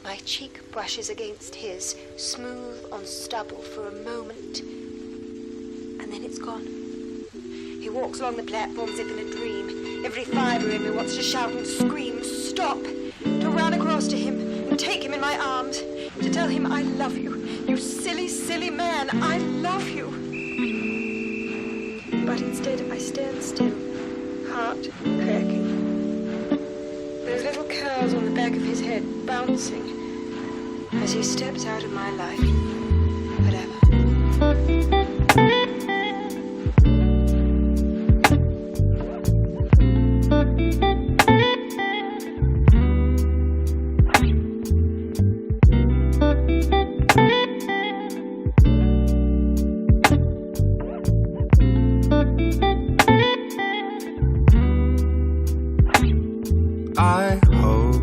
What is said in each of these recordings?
My cheek brushes against his, smooth on stubble for a moment, and then it's gone. He walks along the platform as if in a dream. Every fibre in me wants to shout and scream, stop, to run across to him and take him in my arms, to tell him I love you. You silly, silly man, I love you. But instead I stand still, heart cracking. Those little curls on the back of his head bouncing as he steps out of my life forever. I hope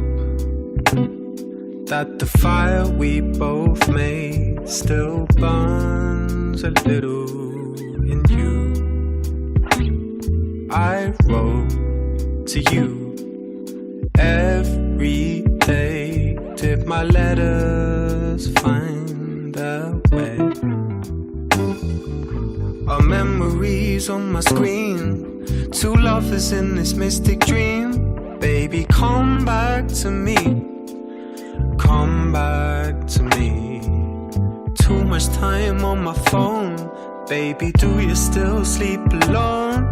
that the fire we both made still burns a little in you. I wrote to you every day. Did my letters find their way? Our memories on my screen, two lovers in this mystic dream. Baby, come back to me, come back to me. Too much time on my phone. Baby, do you still sleep alone?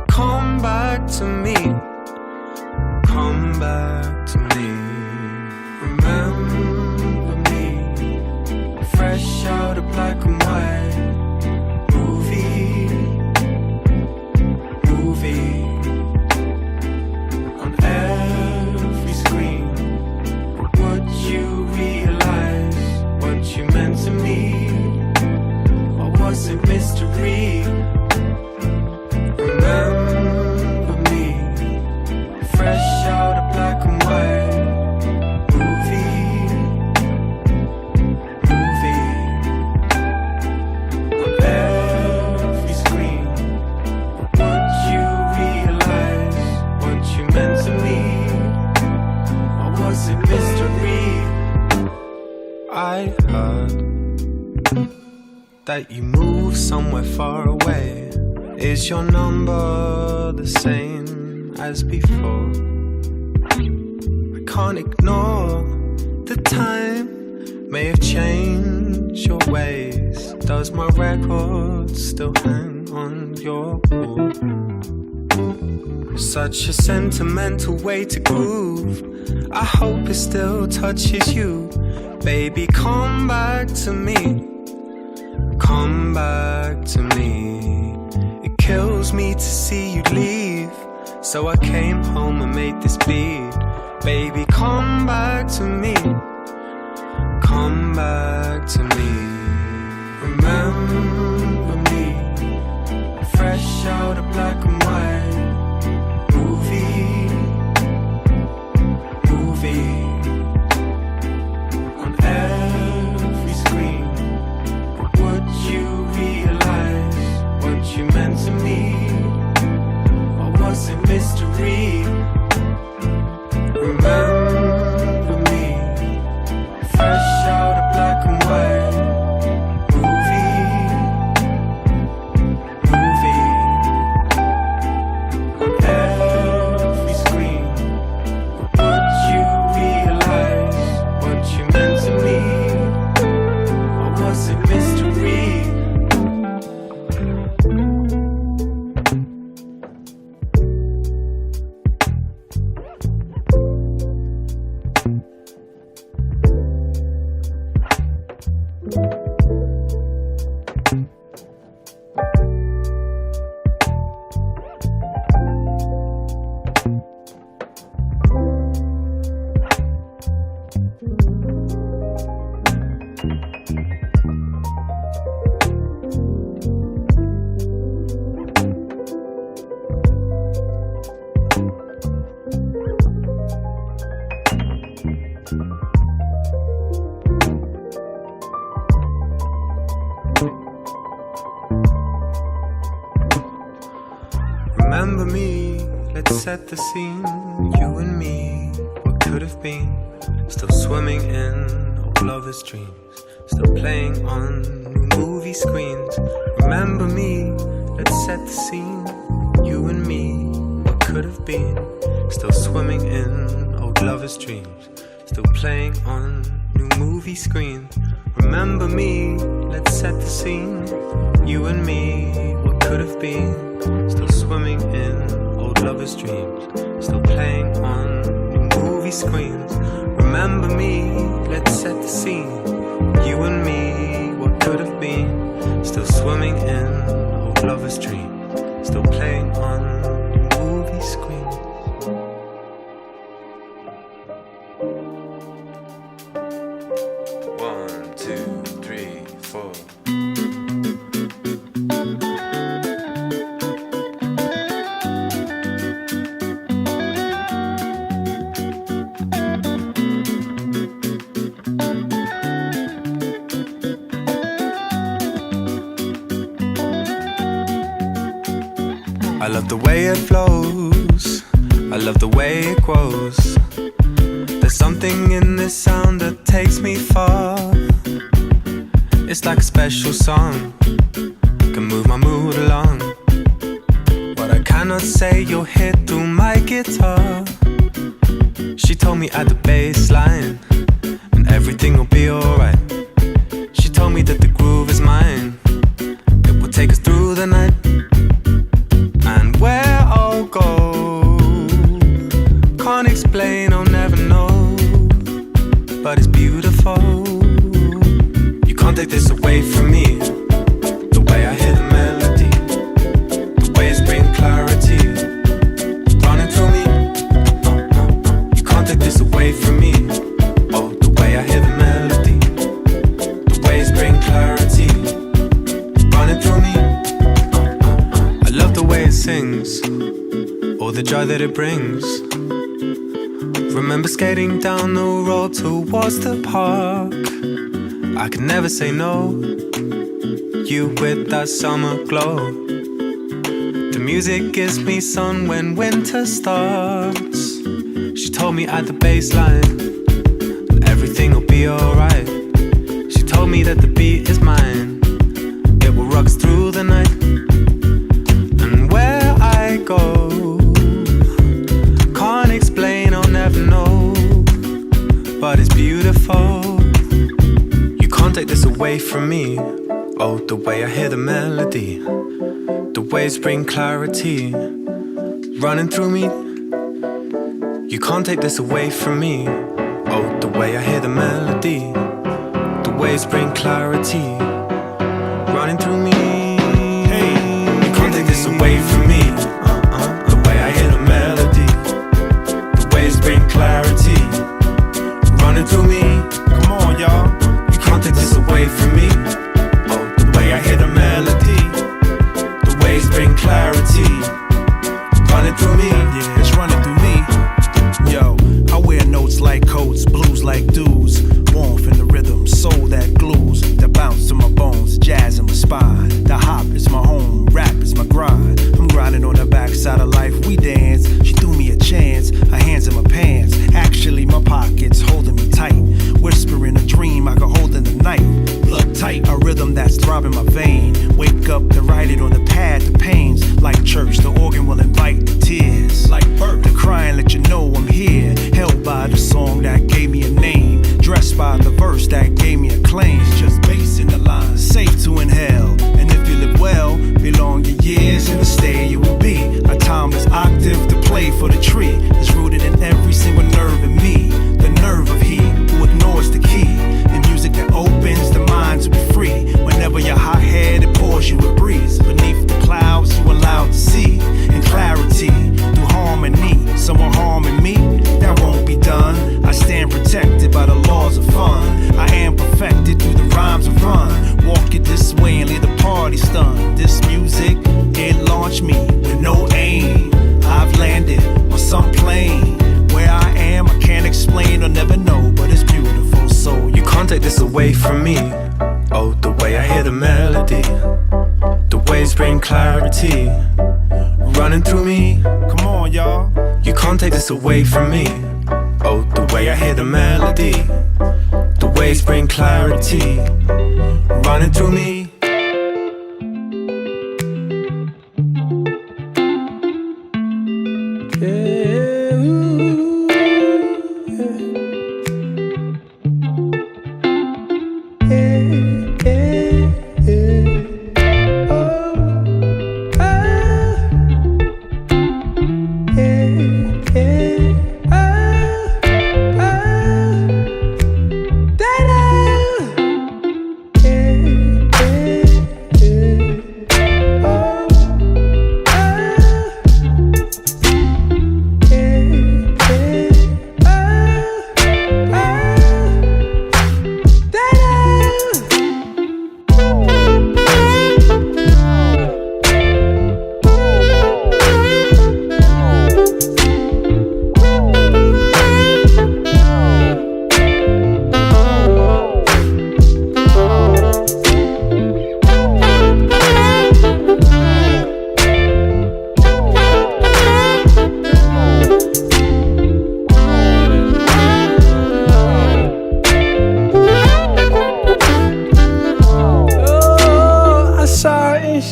Come back to me, come back to me. Remember me, fresh out of black and white. Movie on every screen. Would you realize what you meant to me? Or was it mystery? Remember me, fresh out of black and white. Movie on every screen. Would you realize what you meant to me? Or was it mystery? I heard that you moved somewhere far away. Is your number the same as before? I can't ignore the time may have changed your ways. Does my record still hang on your wall? Such a sentimental way to groove. I hope it still touches you. Baby, come back to me, come back to me. It kills me to see you leave, so I came home and made this beat. Baby, come back to me, come back to me. Remember me, fresh out of black and white. Movie on every screen. Would you realize what you meant to me? Or was it mystery? Remember me, fresh out of black and white. Movie on every screen. Would you realize what you meant to me? Or was it mystery? Remember me, let's set the scene. You and me were could have been. Still swimming in old lovers' dreams. Still playing on new movie screens. Remember me, let's set the scene. You and me, what could have been. Still swimming in old lovers' dreams. Still playing on new movie screens. Remember me, let's set the scene. You and me, what could have been. Still swimming in old lovers' dreams. Still playing on new movie screens. Remember me, let's set the scene. You and me, what could have been. Still swimming in old lovers' dreams. Still playing on new movie screens. I love the way it flows, I love the way it grows. There's something in this sound that takes me far. It's like a special song, can move my mood along. What I cannot say, you'll hear through my guitar. She told me at the bass line, and everything will be alright. She told me that the groove is mine, it will take us through the night. And where I'll go, can't explain, I'll never know. But it's beautiful. You can't take this away from me. The way I hear the melody, the way it's bringing clarity, running through me. You can't take this away from me. Oh, the way I hear the melody, the way it's bringing clarity, running through me. I love the way it sings, all the joy that it brings. Remember skating down the road towards the park. I could never say no, you with that summer glow. The music gives me sun when winter starts. She told me at the baseline that everything will be alright. She told me that the beat is mine, it will rock us through the night. And where I go, can't explain, I'll never know. But it's beautiful. You can't take this away from me. Oh, the way I hear the melody, the waves bring clarity, running through me. You can't take this away from me. Oh, the way I hear the melody, the waves bring clarity, running through me. Hey, you can't take this away from me. The way I hear the melody, the waves bring clarity, running through me. Come on, y'all. You can't take this away from me. Oh, the way I hear the melody, the waves bring clarity, running through me. Yeah, it's running through me. Yo, I wear notes like coats, blues like dudes, warmth in the rhythm, soul that glues, that bounce to my bones, jazz in my spine. The hop is my home, rap is my grind. I'm grinding on the backside of life, we dance. She threw me a chance, her hands in my pants. Actually, my pockets holding me tight. Whispering a dream I could hold in the night. Look tight, a rhythm that's throbbing my vein. Wake up to write it on the pad, the pains. Like church, the organ will invite the tears. Like birth, the crying let you know I'm here. Held by the song that gave me a name. Dressed by the verse that gave me a claim. It's just bass in the line, safe to inhale. And if you live well, belong your years in the stay you will be. A timeless octave to play for the tree. It's rooted in every single nerve in me. The nerve of he who ignores the key. The music that opens the mind to be free. Whenever you're hot-headed, pours you a breeze. Beneath the clouds you allowed to see. In clarity, through harmony. Someone harming me, that won't be done. I stand protected by the laws of fun. I am perfected through the rhymes of run. Walk it this way and leave the party stunned. This music, it launched me with no aim. I've landed on some plane. Where I am, I can't explain or never know, but it's beautiful, so you can't take this away from me. Oh, the way I hear the melody, the waves bring clarity, running through me. Come on, y'all. You can't take this away from me. Oh, the way I hear the melody, the waves bring clarity running through me.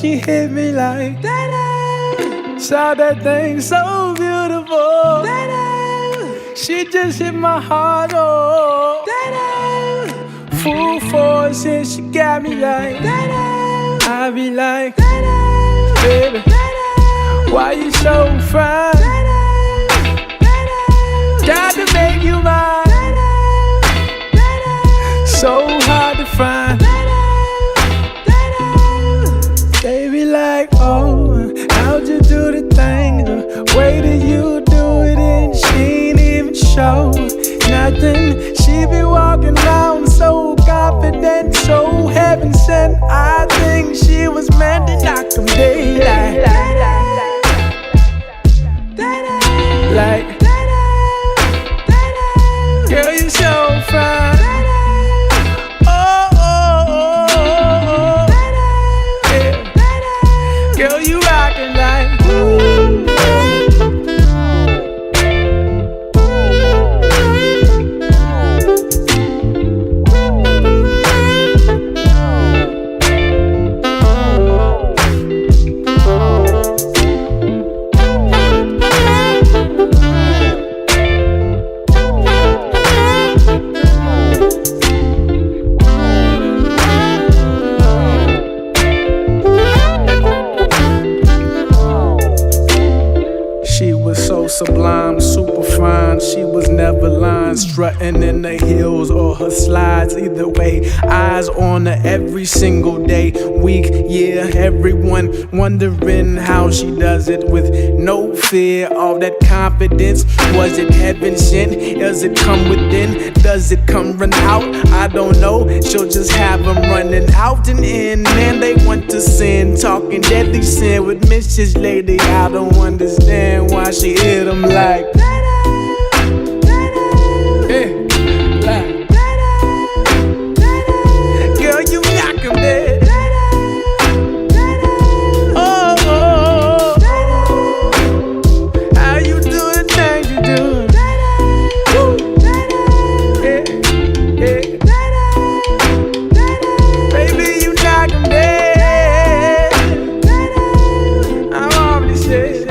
She hit me like that. Saw that thing so beautiful. That she just hit my heart. Oh, that full force and she got me like that. I be like, baby, why you so fine? Got to make you mine. So hard to find. Baby, like, oh, how'd you do the thing? The way that you do it, and she ain't even show nothing. She be walking around so confident, so heaven sent. I think she was meant to knock them daylight. Like, girl, you so fine. Girl, you rockin' like sublime, super fine. She was never lying, strutting in the heels or her slides. Either way, eyes on her every single day, week, year. Everyone wondering how she does it with no fear. All that confidence, was it heaven sent? Does it come within? Does it come run out? I don't know. She'll just have them running out and in, and they want to sin, talking deadly sin with Mrs. Lady. I don't understand why she hit them like girl, you knock 'em dead. Oh, oh, oh. How you do the things you do? Baby, you knock 'em dead. I'm already said.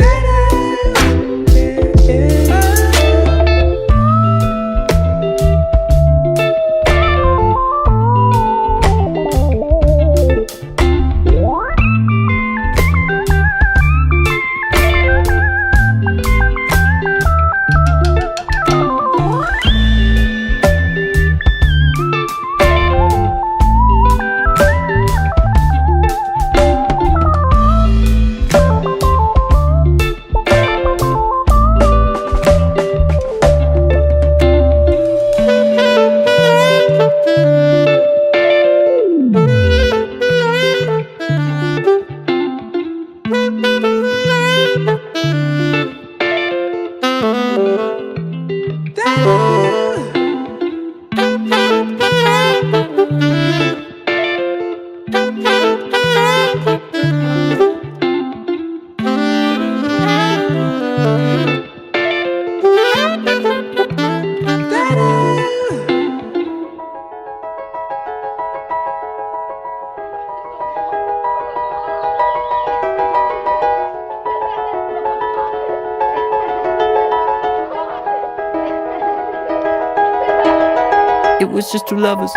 It was just two lovers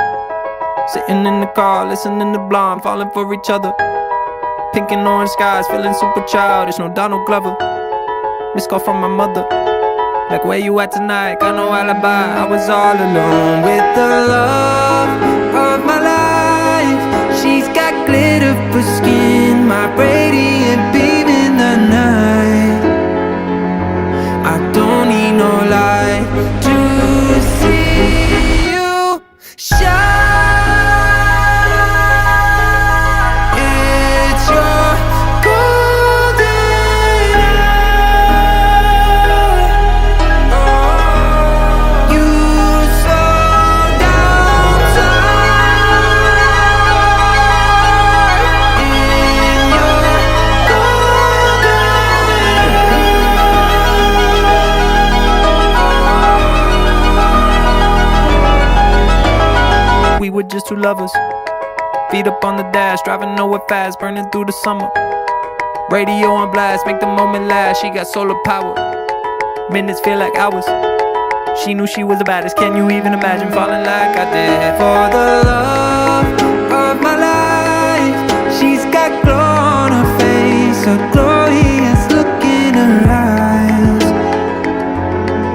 sitting in the car, listening to Blonde, falling for each other. Pink and orange skies, feeling super childish. No Donald Glover. Missed call from my mother, like, where you at tonight? Got no alibi. I was all alone with the love of my life. She's got glitter for skin, my radiant beam in the night. I don't need no light to see you shine. It's your golden hour. You slow down time in your golden. We were just two lovers, feet up on the dash, driving nowhere fast, burning through the summer. Radio on blast, make the moment last. She got solar power, minutes feel like hours. She knew she was the baddest. Can you even imagine falling like I did? For the love of my life, she's got glow on her face, a glorious look in her eyes.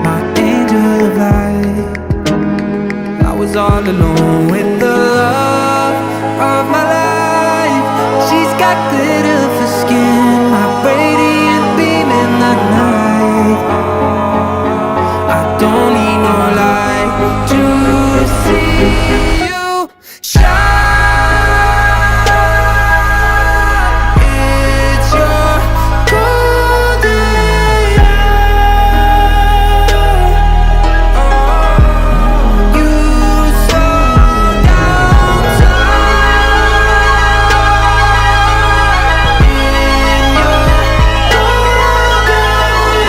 My angel of light. I was all alone with the love of my life. She's got glitter for skin, my radiant beam in the night. I don't need no light to see you shine. It's your golden hour. You slow down time in your golden.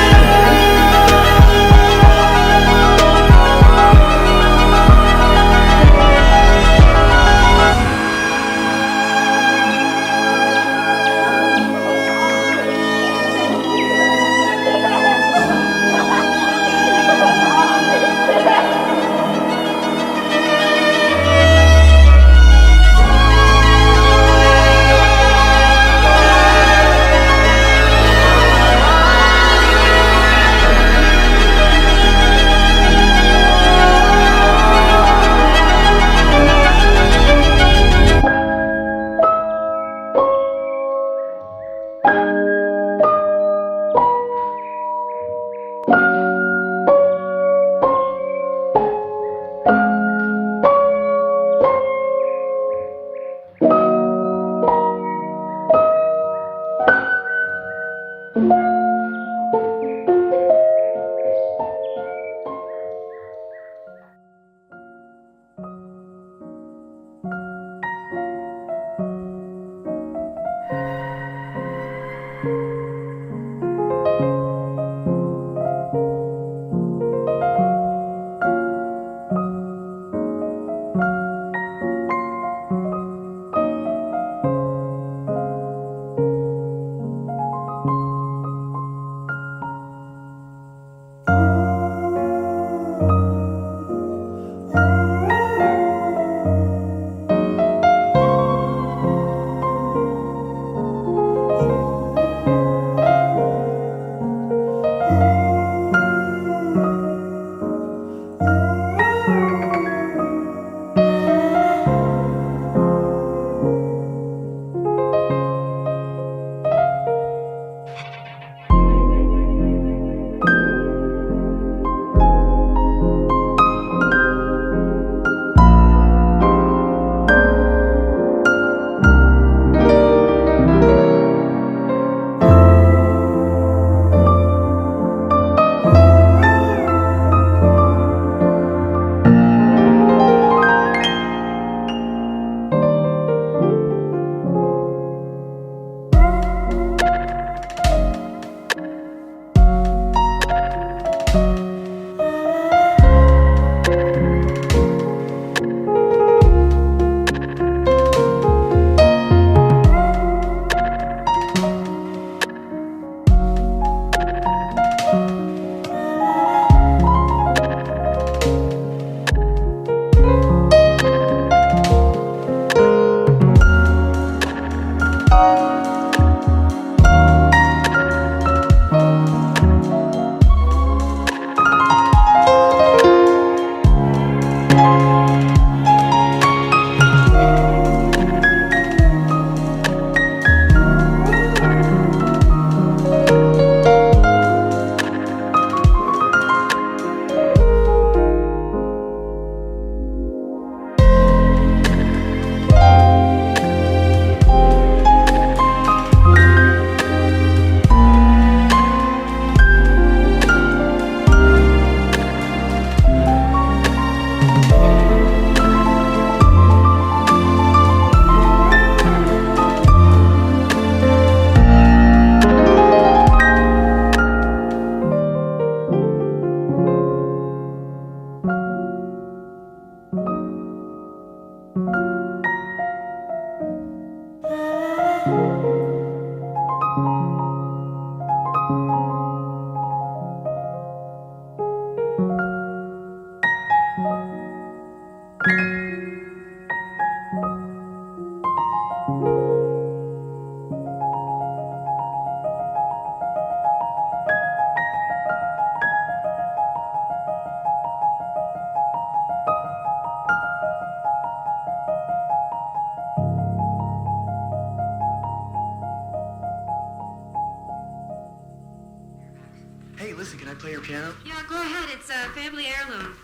play your piano? Yeah, go ahead. It's a family heirloom.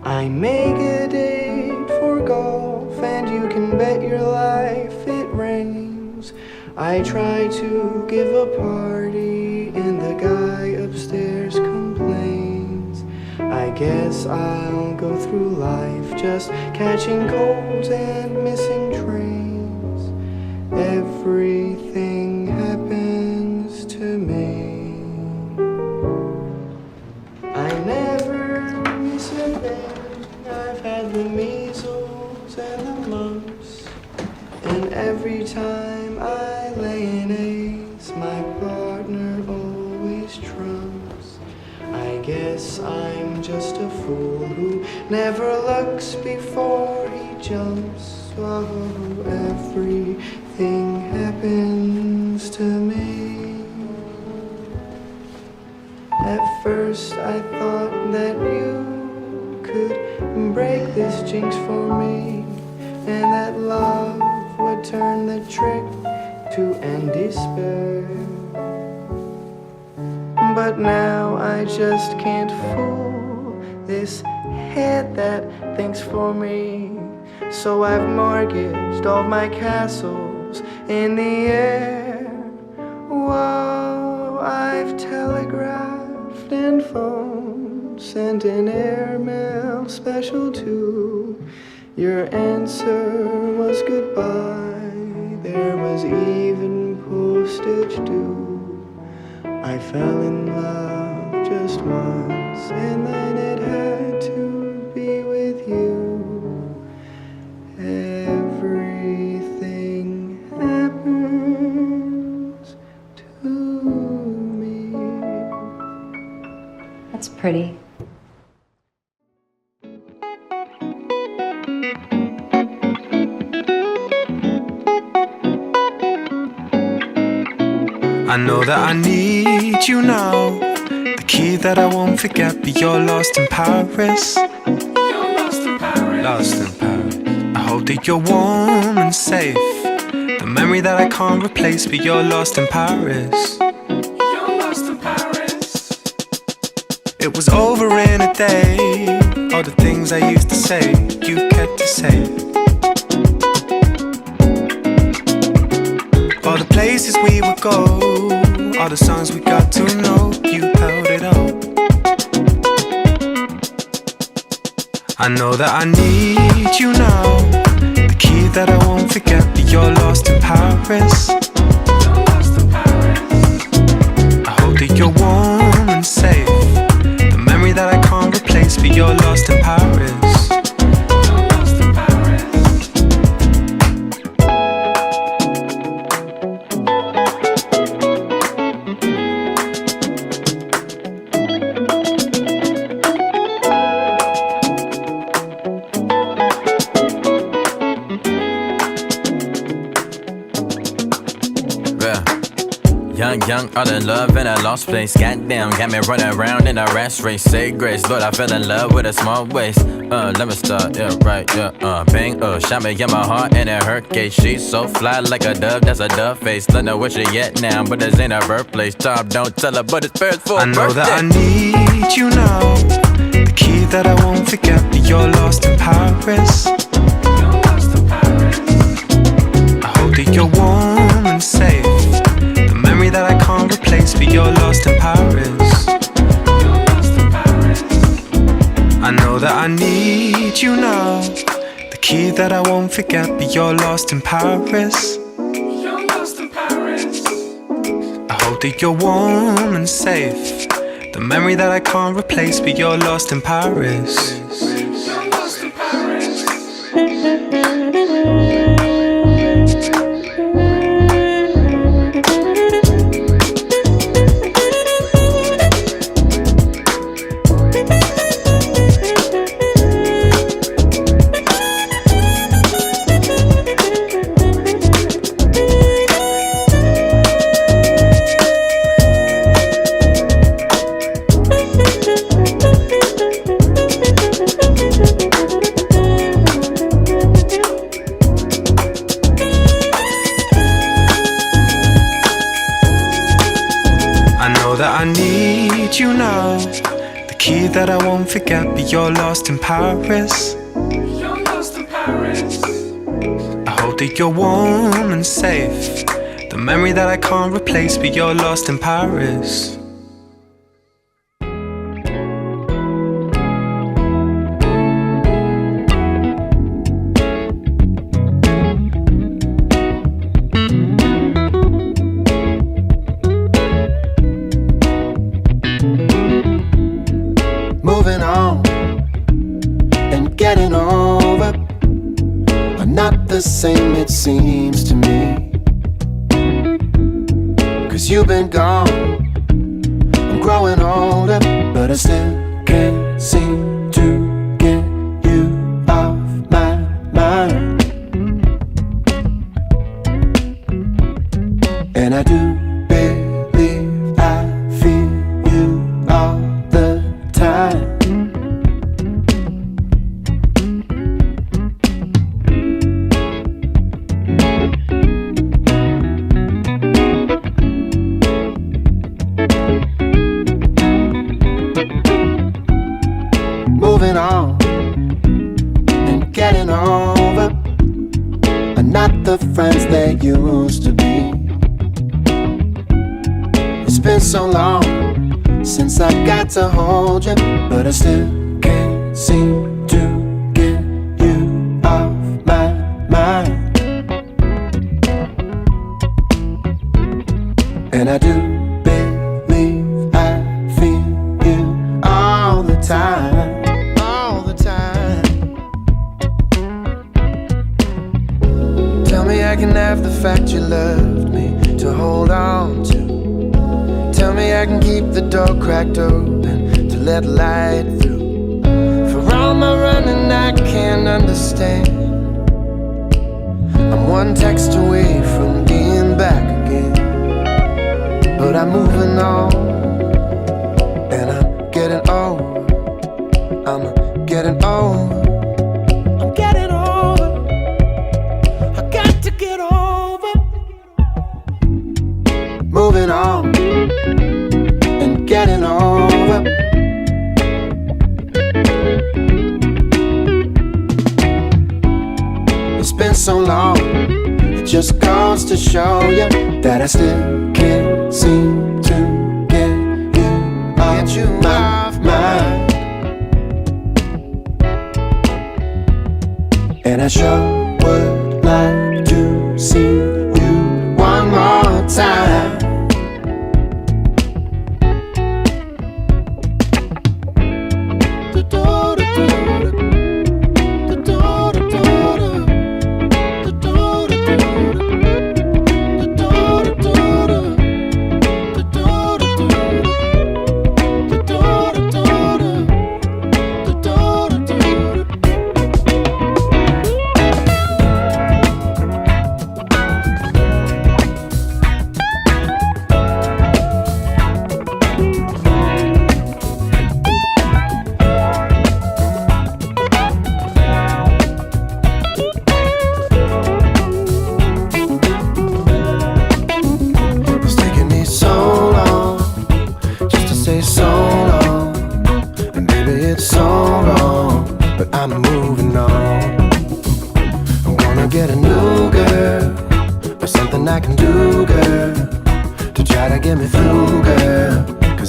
I make a date for golf, and you can bet your life it rains. I try to give a party, and the guy upstairs complains. I guess I'll go through life just catching colds and missing trains. Everything happens to me. I never miss a thing. I've had the measles and the mumps, and every time I lay an ace, my partner always trumps. I guess I'm just a fool who never looks before he jumps. Oh, everything happens to me. At first I thought that you could break this jinx for me, and that love would turn the trick to end despair. But now I just can't fool this head that thinks for me. So I've mortgaged all my castles in the air. Whoa, I've telegraphed and phoned, sent an airmail special too. Your answer was goodbye, there was even postage due. I fell in love just once, and then it had to be with you. Everything happens to me. That's pretty. I know that I need you now, the key that I won't forget, but you're lost in Paris. You're lost in Paris. Lost in Paris. I hope that you're warm and safe, the memory that I can't replace, but you're lost in Paris. You're lost in Paris. It was over in a day, all the things I used to say, you kept to say. All the places we would go, all the songs we got to know, you held it up. I know that I need you now, the key that I won't forget, but you're lost in Paris. You're lost in Paris. I hope that you're warm and safe, the memory that I can't replace, but you're lost in Paris. Young, all in love in a lost place. Goddamn, got me running around in a rat race. Say grace, Lord, I fell in love with a small waist. Let me start, yeah, right, yeah, bang, shot me in my heart and it hurt case. She's so fly like a dove, that's a dove face. Don't know where she at now, but this ain't her birthplace. Tom, don't tell her, but it's first for I know that I need you now, the key that I won't forget, but you're lost in Paris. You're lost in Paris. I hope that you're warm and safe, that I can't replace, but you're lost in Paris. You're lost in Paris. I know that I need you now, the key that I won't forget, but you're lost in Paris. You're lost in Paris. I hope that you're warm and safe, the memory that I can't replace, but you're lost in Paris. You're lost in Paris. that I won't forget, but you're lost in Paris. You're lost in Paris. I hope that you're warm and safe. The memory that I can't replace, but you're lost in Paris. Moving on and getting over are not the same, it seems to me. 'Cause you've been gone, I'm growing older, but I still can't seem to get you off my mind. And I do believe I feel you all the time. Moving on and getting over are not the friends they used to be. It's been so long since I got to hold you, but I still can't seem to get you off my mind. And I do believe I feel you all the time. All the time. Tell me I can have the fact you loved me to hold on to. Tell me I can keep the door cracked open to let light through. For all my running I can't understand. I'm one text away from being back again. But I'm moving on and I'm getting over. I'm getting over. I'm getting over. I got to get over. Moving on and getting over. It's been so long, it just goes to show you that I still can't seem to get you off my mind. And I sure would like to see you one more time.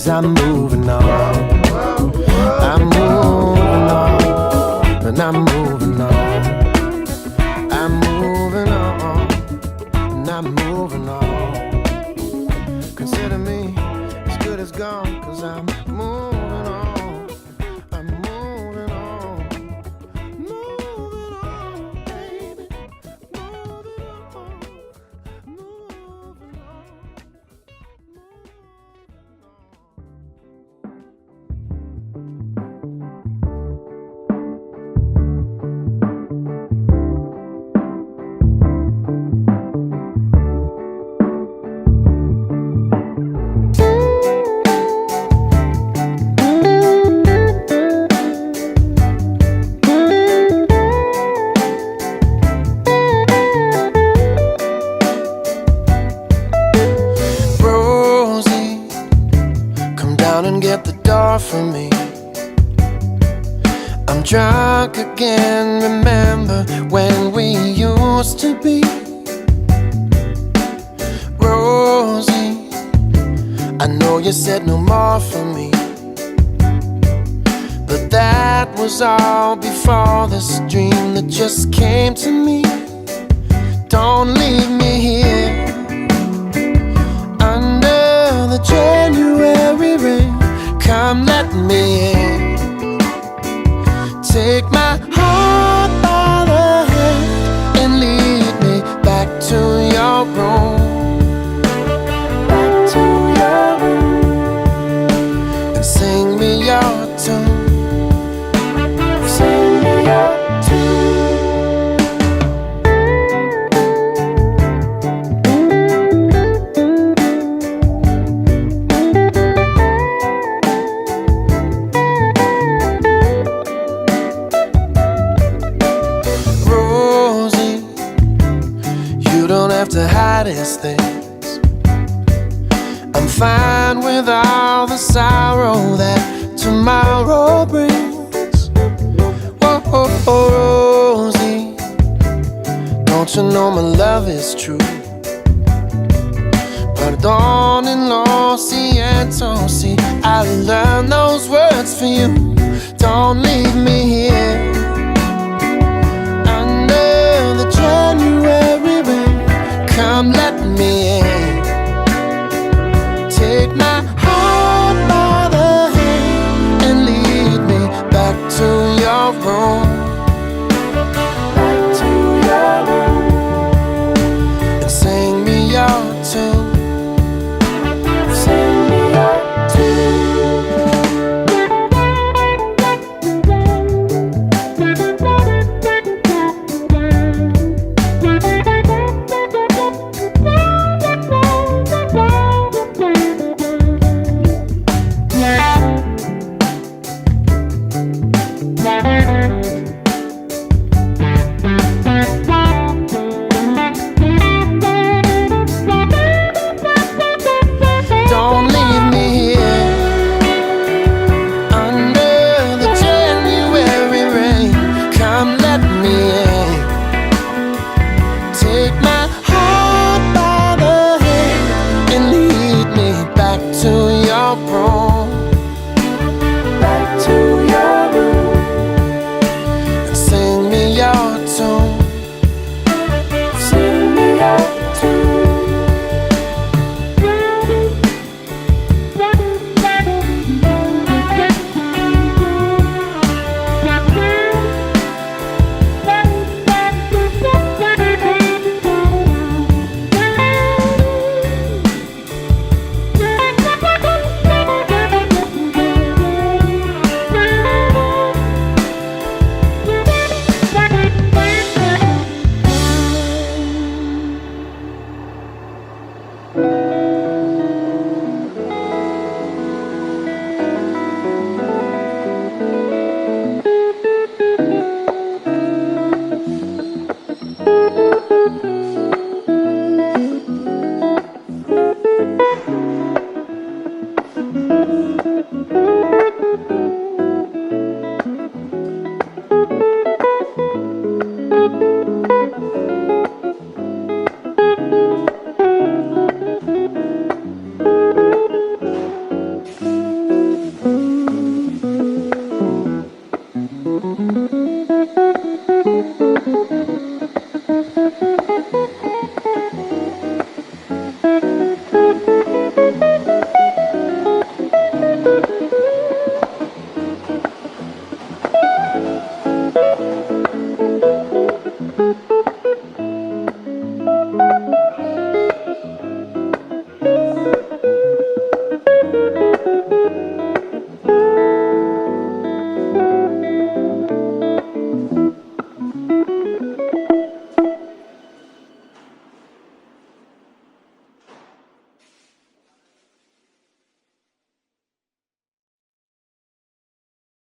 I'm moving on. I'm moving on. And I'm moving on. I'm moving on. And I'm moving on. Consider me as good as gone, 'cause I'm moving on. I'm moving on. Moving on, baby. Moving on. Moving on. I'm drunk again, remember when we used to be. Rosie, I know you said no more for me, but that was all before this dream that just came to me. Don't leave me here under the January rain. Come let me in. Take my heart by the hand and lead me back to your room. Back to your room. And sing me your tune. Sing me your tune. To hide his things. I'm fine with all the sorrow that tomorrow brings. Whoa, Rosie, don't you know my love is true? Pardon and lo siento, see, I learned those words for you. Don't leave me